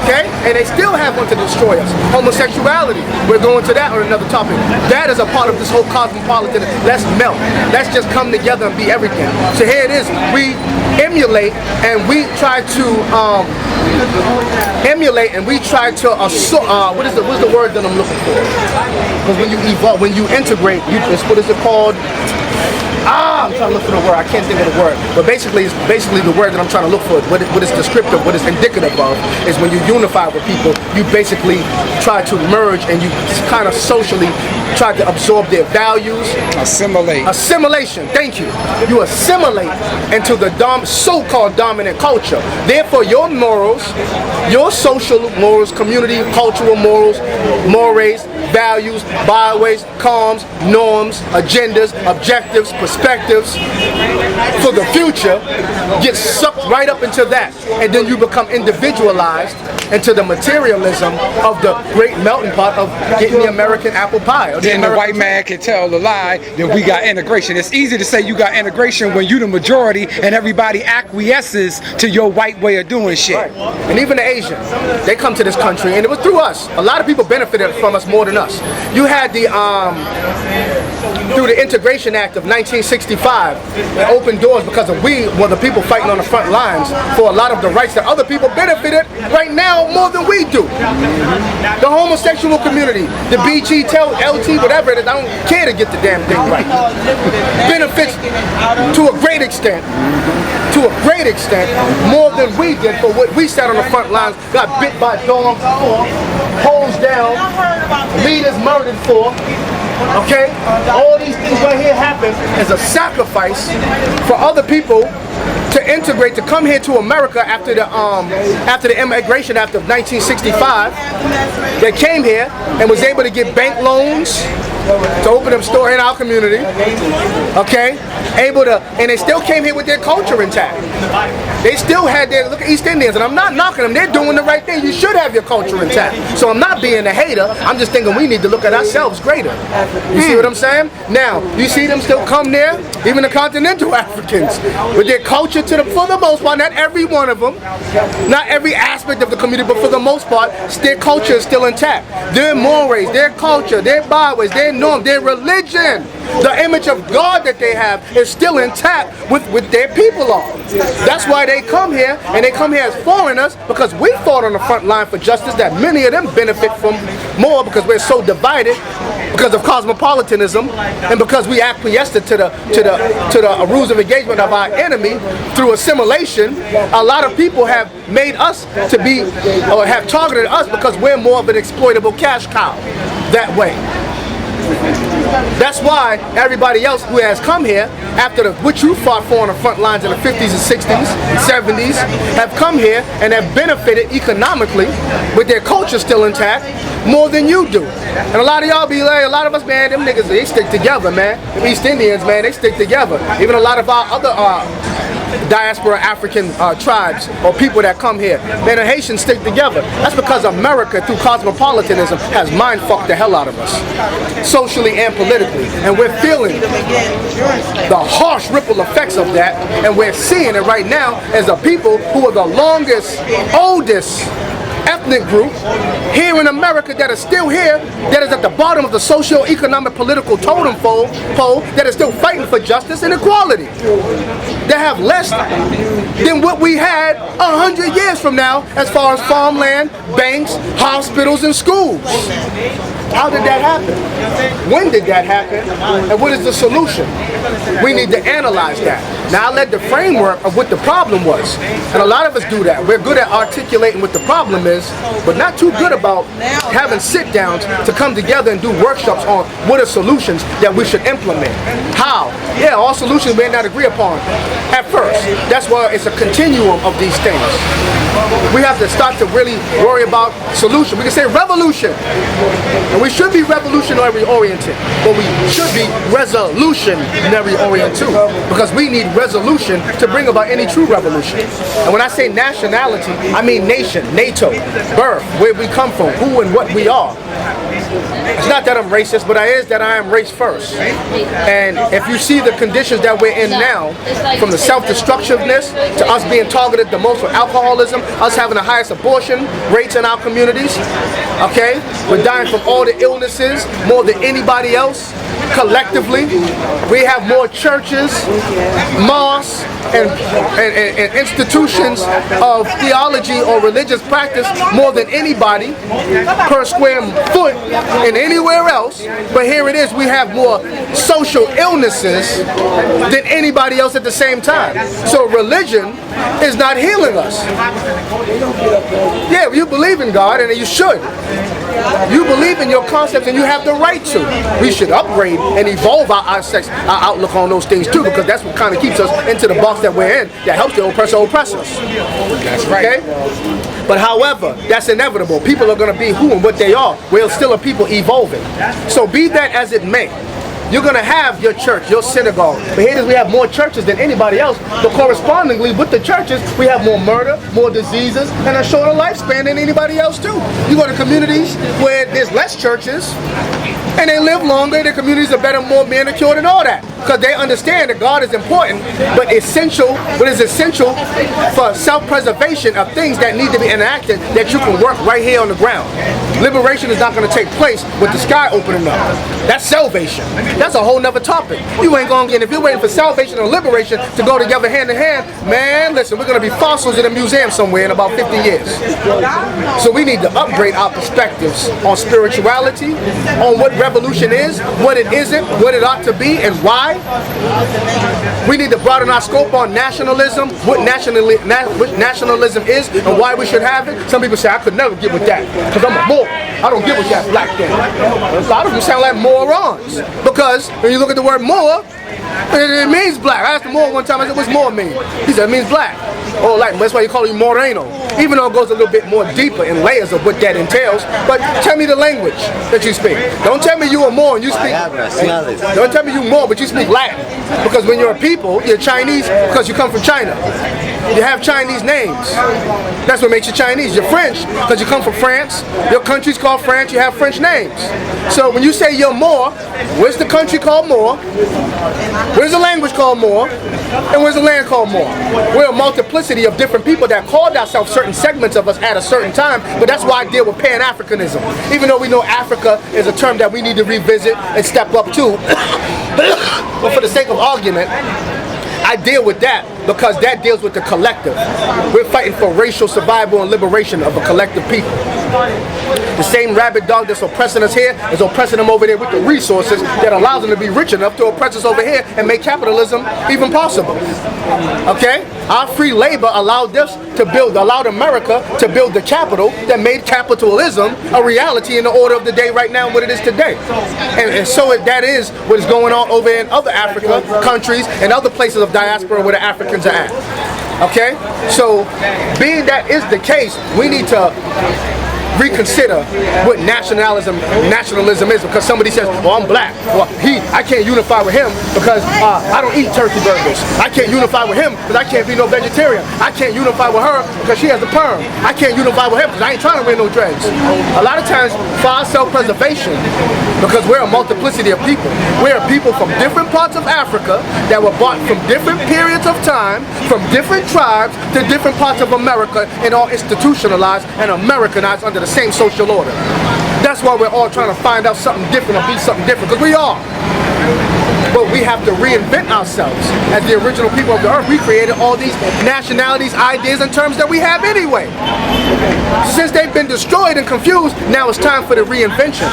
okay? And they still have one to destroy us. Homosexuality, we're going to that on another topic. That is a part of this whole cosmopolitan. Let's melt. Let's just come together and be everything. So here it is. We emulate and we try to what's the word that I'm looking for? Because when you evolve, when you integrate, what is it called? I'm trying to look for the word. I can't think of the word. But basically, it's the word that I'm trying to look for. What is descriptive, what is indicative of, is when you unify with people, you basically try to merge and you kind of socially try to absorb their values. Assimilate. Assimilation, thank you. You assimilate into the so-called dominant culture. Therefore, your morals, your social morals, community, cultural morals, mores, values, byways, comms, norms, agendas, objectives, perspectives for the future get sucked right up into that, and then you become individualized into the materialism of the great melting pot of getting the American apple pie. Then the white man can tell the lie that we got integration. It's easy to say you got integration when you the majority and everybody acquiesces to your white way of doing shit. Right. And even the Asians, they come to this country, and it was through us. A lot of people benefited from us more than us. You had the through the Integration Act of 1965, it opened doors because we were the people fighting on the front lines for a lot of the rights that other people benefited right now more than we do. The homosexual community, the BG, LT, whatever it is, I don't care to get the damn thing right. Benefits to a great extent, more than we did for what we sat on the front lines, got bit by dogs for, hosed down, leaders murdered for. Okay, all these things right here happen as a sacrifice for other people to integrate, to come here to America after the Immigration Act of 1965, They came here and was able to get bank loans to open up store in our community, okay? And they still came here with their culture intact. They still had their, look at East Indians, and I'm not knocking them, they're doing the right thing. You should have your culture intact. So I'm not being a hater, I'm just thinking we need to look at ourselves greater. You see what I'm saying? Now, you see them still come there, even the continental Africans, with their culture for the most part, not every one of them, not every aspect of the community, but for the most part, their culture is still intact. Their mores, their culture, their byways, their norm, their religion, the image of God that they have is still intact with their people on. That's why they come here, and they come here as foreigners, because we fought on the front line for justice that many of them benefit from more because we're so divided because of cosmopolitanism and because we acquiesced to the rules of engagement of our enemy through assimilation. A lot of people have made us to be, or have targeted us because we're more of an exploitable cash cow that way. That's why everybody else who has come here after what you fought for on the front lines in the 50s and 60s and 70s have come here and have benefited economically with their culture still intact more than you do. And a lot of y'all be like, a lot of us, man, them niggas, they stick together, man. Them East Indians, man, they stick together. Even a lot of our other diaspora African tribes or people that come here, man, the Haitians stick together. That's because America, through cosmopolitanism, has mind-fucked the hell out of us, socially and politically. And we're feeling the harsh ripple effects of that, and we're seeing it right now as a people who are the longest, oldest ethnic group here in America that is still here, that is at the bottom of the socio-economic political totem pole, that is still fighting for justice and equality, that have less than what we had 100 years from now as far as farmland, banks, hospitals, and schools. How did that happen? When did that happen? And what is the solution? We need to analyze that. Now I led the framework of what the problem was. And a lot of us do that. We're good at articulating what the problem is, but not too good about having sit-downs to come together and do workshops on what are solutions that we should implement. How? Yeah, all solutions we may not agree upon at first. That's why it's a continuum of these things. We have to start to really worry about solution. We can say revolution. And we should be revolutionary oriented, but we should be resolutionary oriented too, because we need resolution to bring about any true revolution. And when I say nationality, I mean nation, NATO, birth, where we come from, who and what we are. It's not that I'm racist, but it is that I am race first. And if you see the conditions that we're in now, from the self-destructiveness to us being targeted the most for alcoholism, us having the highest abortion rates in our communities, okay? We're dying from all the illnesses more than anybody else. Collectively, we have more churches, mosques, and institutions of theology or religious practice more than anybody per square foot in anywhere else. But here it is, we have more social illnesses than anybody else at the same time. So religion is not healing us. Yeah, you believe in God, and you should. You believe in your concepts and you have the right to. We should upgrade and evolve our outlook on those things too, because that's what kind of keeps us into the box that we're in, that helps the oppressor oppress us. That's right. Okay? But however, that's inevitable. People are going to be who and what they are. We're still a people evolving. So be that as it may, you're going to have your church, your synagogue. But here it is, we have more churches than anybody else. But correspondingly, with the churches, we have more murder, more diseases, and a shorter lifespan than anybody else too. You go to communities where there's less churches, and they live longer, their communities are better, more manicured and all that. Because they understand that God is important, but it's essential for self-preservation of things that need to be enacted that you can work right here on the ground. Liberation is not going to take place with the sky opening up. That's salvation. That's a whole nother topic. You ain't going to get, if you're waiting for salvation and liberation to go together hand in hand, man, listen, we're going to be fossils in a museum somewhere in about 50 years. So we need to upgrade our perspectives on spirituality, on what revolution is, what it isn't, what it ought to be, and why. We need to broaden our scope on nationalism, what nationalism is, and why we should have it. Some people say, I could never get with that, because I'm a Moor. I don't get with that black thing. A lot of them sound like morons. Because when you look at the word Moor, It means black. I asked him more one time. I said, what's more mean? He said, it means black. Oh, like, that's why you call you Moreno. Even though it goes a little bit more deeper in layers of what that entails. But tell me the language that you speak. Don't tell me you are more and you speak. Don't tell me you more, but you speak Latin. Because when you're a people, you're Chinese because you come from China. You have Chinese names. That's what makes you Chinese. You're French because you come from France. Your country's called France. You have French names. So when you say you're more, where's the country called more? Where's the language called more? And where's the land called more? We're a multiplicity of different people that called ourselves certain segments of us at a certain time, but that's why I deal with Pan-Africanism. Even though we know Africa is a term that we need to revisit and step up to, but for the sake of argument, I deal with that because that deals with the collective. We're fighting for racial survival and liberation of a collective people. The same rabid dog that's oppressing us here is oppressing them over there with the resources that allows them to be rich enough to oppress us over here and make capitalism even possible. Okay? Our free labor allowed America to build the capital that made capitalism a reality in the order of the day right now, what it is today. And so that is what is going on over in other Africa countries and other places of diaspora where the Africans are at. Okay? So, being that is the case, we need to reconsider what nationalism is, because somebody says, well, I'm black. Well, I can't unify with him because I don't eat turkey burgers. I can't unify with him because I can't be no vegetarian. I can't unify with her because she has a perm. I can't unify with him because I ain't trying to wear no dreads. A lot of times, for our self-preservation, because we're a multiplicity of people. We're people from different parts of Africa that were brought from different periods of time, from different tribes to different parts of America, and all institutionalized and Americanized under the same social order. That's why we're all trying to find out something different or be something different, because we are. But we have to reinvent ourselves. As the original people of the earth, we created all these nationalities, ideas, and terms that we have anyway. Since they've been destroyed and confused, now it's time for the reinvention.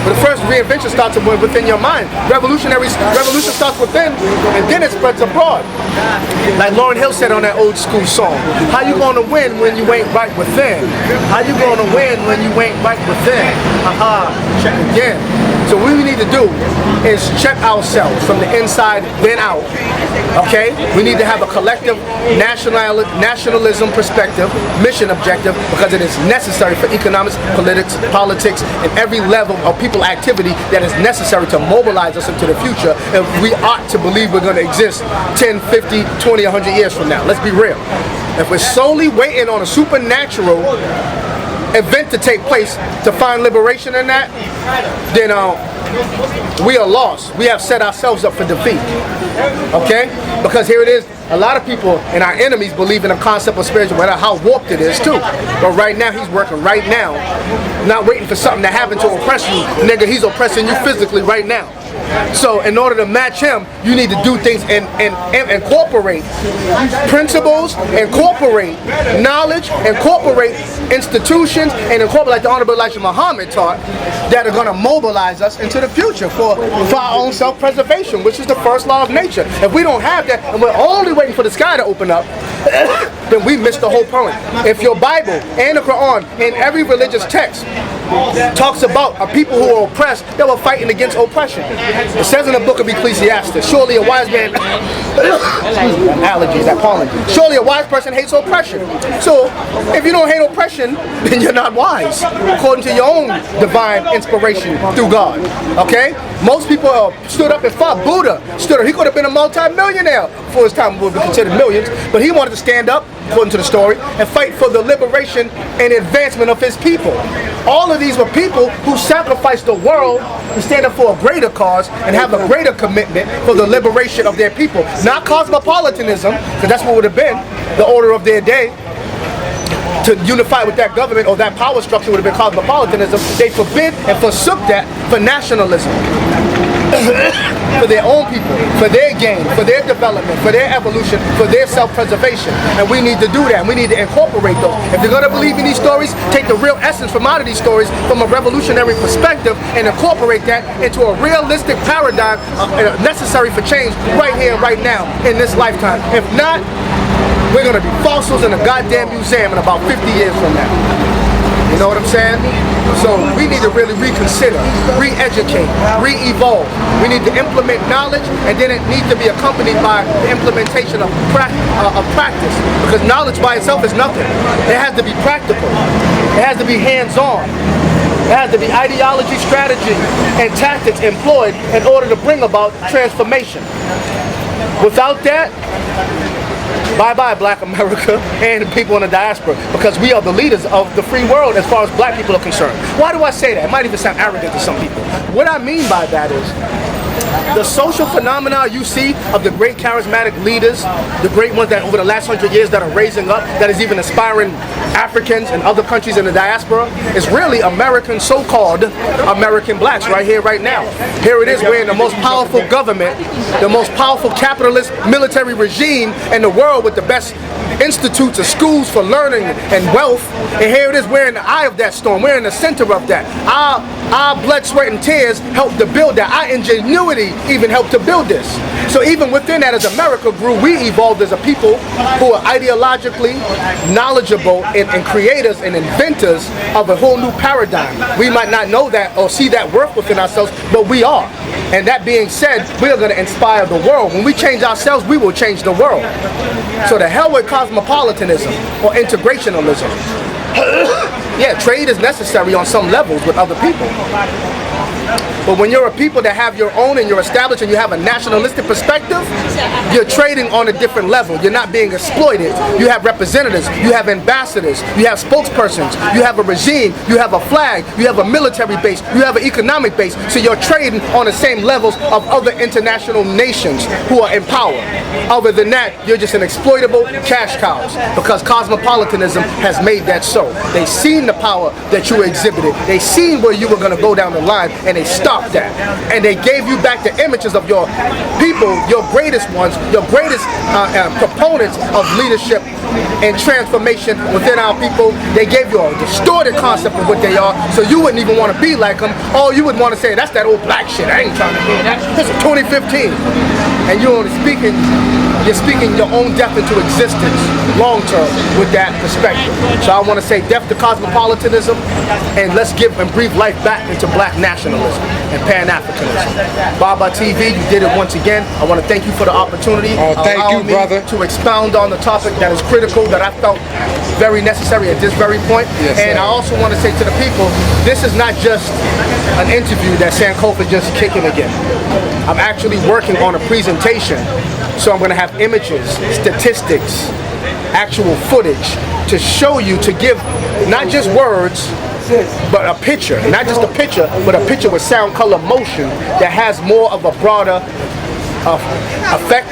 But the first reinvention starts within your mind. Revolution starts within, and then it spreads abroad. Like Lauryn Hill said on that old school song, how you gonna win when you ain't right within? How you gonna win when you ain't right within? Check again. So what we need to do is check ourselves from the inside, then out. Okay? We need to have a collective nationalism perspective, mission objective, because it is necessary for economics, politics, and every level of people activity that is necessary to mobilize us into the future if we ought to believe we're going to exist 10, 50, 20, 100 years from now. Let's be real. If we're solely waiting on a supernatural event to take place to find liberation in that, then we are lost. We have set ourselves up for defeat. Okay? Because here it is, a lot of people and our enemies believe in the concept of spiritual, no matter how warped it is too. But right now, he's working right now, not waiting for something to happen to oppress you. Nigga, he's oppressing you physically right now. So in order to match him, you need to do things and incorporate principles, incorporate knowledge, incorporate institutions, and incorporate, like the Honorable Elijah Muhammad taught, that are going to mobilize us into the future for our own self-preservation, which is the first law of nature. If we don't have that, and we're only waiting for the sky to open up, then we missed the whole point. If your Bible and the Quran and every religious text talks about a people who are oppressed, they were fighting against oppression. It says in the book of Ecclesiastes, surely a wise man, allergies, that pollen, surely a wise person hates oppression. So if you don't hate oppression, then you're not wise, according to your own divine inspiration through God. Okay? Most people stood up and fought. Buddha stood up. He could have been a multi-millionaire before his time would be considered millions, but he wanted to stand up, according to the story, and fight for the liberation and advancement of his people. All of these were people who sacrificed the world to stand up for a greater cause and have a greater commitment for the liberation of their people. Not cosmopolitanism, because that's what would have been the order of their day. To unify with that government or that power structure would have been cosmopolitanism. They forbid and forsook that for nationalism. For their own people, for their gain, for their development, for their evolution, for their self-preservation. And we need to do that. We need to incorporate those. If you're going to believe in these stories, take the real essence from out of these stories from a revolutionary perspective and incorporate that into a realistic paradigm necessary for change right here and right now in this lifetime. If not, we're going to be fossils in a goddamn museum in about 50 years from now. You know what I'm saying? So we need to really reconsider, re-educate, re-evolve. We need to implement knowledge, and then it needs to be accompanied by the implementation of practice. Because knowledge by itself is nothing. It has to be practical. It has to be hands-on. It has to be ideology, strategy, and tactics employed in order to bring about transformation. Without that, bye-bye Black America and the people in the diaspora, because we are the leaders of the free world as far as Black people are concerned. Why do I say that? It might even sound arrogant to some people. What I mean by that is, the social phenomena you see of the great charismatic leaders, the great ones that over the last 100 years that are raising up, that is even inspiring Africans and other countries in the diaspora, is really American, so-called American blacks right here, right now. Here it is, we're in the most powerful government, the most powerful capitalist military regime in the world with the best institutes and schools for learning and wealth, and here it is, we're in the eye of that storm, we're in the center of that. Our blood, sweat, and tears helped to build that. Our ingenuity even helped to build this. So even within that, as America grew, we evolved as a people who are ideologically knowledgeable and creators and inventors of a whole new paradigm. We might not know that or see that worth within ourselves, but we are. And that being said, we are going to inspire the world. When we change ourselves, we will change the world. So the hell with cosmopolitanism or integrationalism. Yeah, trade is necessary on some levels with other people. But when you're a people that have your own and you're established and you have a nationalistic perspective, you're trading on a different level. You're not being exploited. You have representatives, you have ambassadors, you have spokespersons, you have a regime, you have a flag, you have a military base, you have an economic base. So you're trading on the same levels of other international nations who are in power. Other than that, you're just an exploitable cash cows, because cosmopolitanism has made that so. They seen the power that you exhibited. They seen where you were going to go down the line, and they stopped that. And they gave you back the images of your people, your greatest ones, your greatest proponents of leadership and transformation within our people. They gave you a distorted concept of what they are, so you wouldn't even want to be like them. Or you would want to say, that's that old black shit, I ain't trying to hear that. This is 2015. And you're only speaking your own death into existence long term with that perspective. So I want to say death to cosmopolitanism, and let's give and breathe life back into black nationalism and Pan-Africanism. Baba TV, you did it once again. I want to thank you for the opportunity. Thank you, brother. To expound on the topic that is critical, that I felt very necessary at this very point. Yes, and sir. I also want to say to the people, this is not just an interview that Sankofa just kicking again. I'm actually working on a presentation. So I'm going to have images, statistics, actual footage to show you, to give not just words, but a picture. Not just a picture, but a picture with sound, color, motion that has more of a broader effect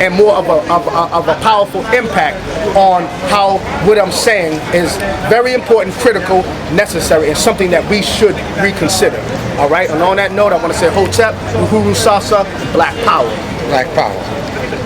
and more of a powerful impact on how what I'm saying is very important, critical, necessary, and something that we should reconsider. All right, and on that note, I want to say Hotep, Uhuru Sasa, Black Power. Black power.